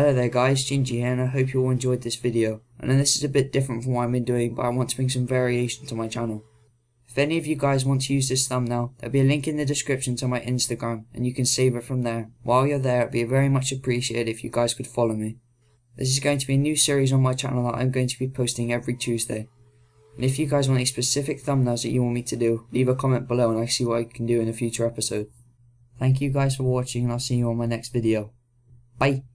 Hello there guys, Gingy here, and I hope you all enjoyed this video. And this is a bit different from what I've been doing, but I want to bring some variation to my channel. If any of you guys want to use this thumbnail, there'll be a link in the description to my Instagram, and you can save it from there. While you're there, it'd be very much appreciated if you guys could follow me. This is going to be a new series on my channel that I'm going to be posting every Tuesday. And if you guys want any specific thumbnails that you want me to do, leave a comment below and I'll see what I can do in a future episode. Thank you guys for watching, and I'll see you on my next video. Bye!